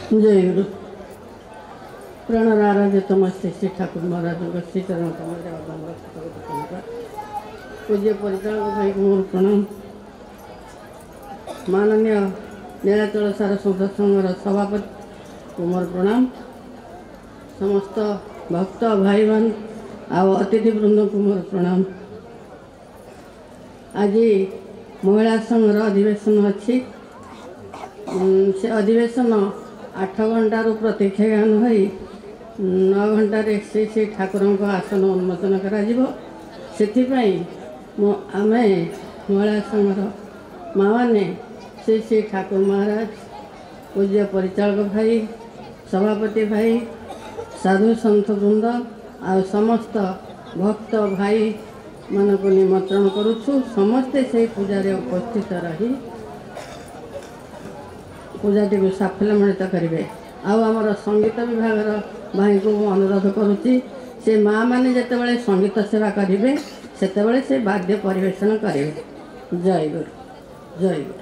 जय गुरु प्राणर आराध्य तमस्ते श्री ठाकुर महाराज श्री चरण कमल पूज्य परिचालक भाई मोर प्रणाम। माननीय नीलाचल सार संसद संघर सभापति मोर प्रणाम। समस्त भक्त भाई मान आउ अतिथि वृंद को मोर प्रणाम। आज महिला संघर अधिवेशन अच्छी से अधिवेशन 8 घंटार प्रतीक्षा ज्ञान हो 9 घंटे से ठाकुर आसन उन्मोचन आम महिला संघर माँ मैंने श्री ठाकुर महाराज पूज्य परिचालक भाई सभापति भाई साधु सन्थ वृंद आ समस्त भक्त भाई मान को निमंत्रण करुछु। समस्ते से पूजा उपस्थित रही पूजाटी को साफल्यमंडित करेंगे। आमर संगीत विभाग भाई को अनुरोध करुच्ची से माँ मैंने जिते संगीत सेवा करेंगे से वाद्य परिवेशन करेंगे। जय गुरु जय गुरु।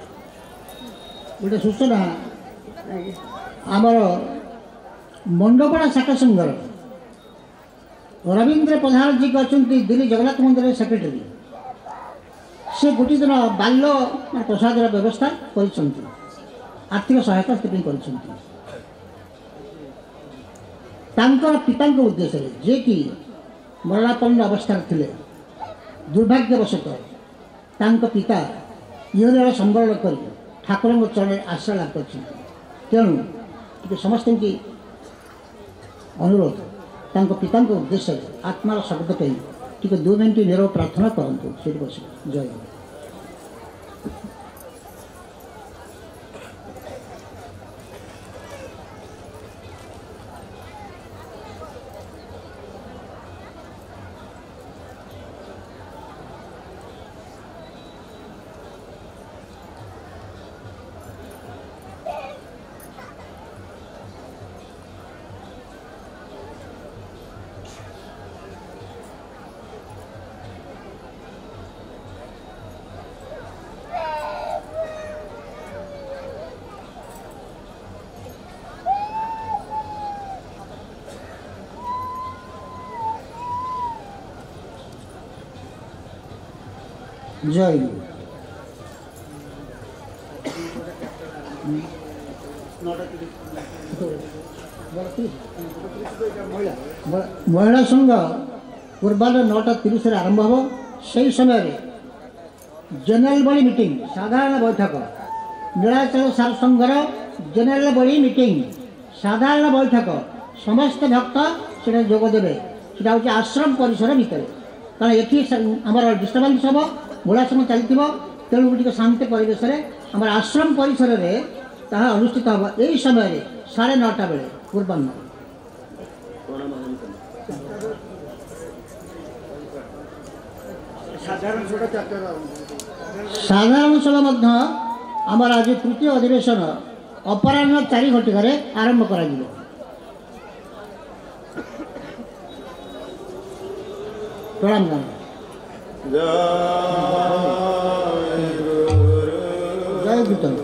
गोटे सूचना आमर मंडपड़ा शाखा संघर रवींद्र प्रधान जी अच्छा दिल्ली जगन्नाथ मंदिर सेक्रेटरी से गोटे दिन बाल्य प्रसाद व्यवस्था कर आर्थिक सहायता स्थिति कर पिता उद्देश्य जे कि मरणापन्न अवस्था थे दुर्भाग्यवशतः पिता इहर संवरण कर ठाकुर चरण आश्रय लाभ कर तेणु समस्त की अनुरोध पिता उद्देश्य आत्मार शब्द कही 2 मिनट निरव प्रार्थना करूँ से बस। जय जय महिला संघ पूर्वाह 9:30 आरंभ हो से समय जेनेल बड़ी मीटिंग साधारण बैठक नीलाचल सार संघर जेनेल बड़ी मीटिंग साधारण बैठक समस्त भक्त से जोगदेवे से आश्रम परिसर भितर कारण ये आमर डिस्टर्बान्स हम मूला संघ चलती तेणु टे शांति परिवेश आम आश्रम परिसर में ताहा अनुष्ठित हम यही समय 9:30 बेले पूर्वाह्न। साधारण सभा आमर आज तृतीय अधिवेशन अपराह्न 4 घटिकार आरंभ कर प्रणाम। जय कीर्तन।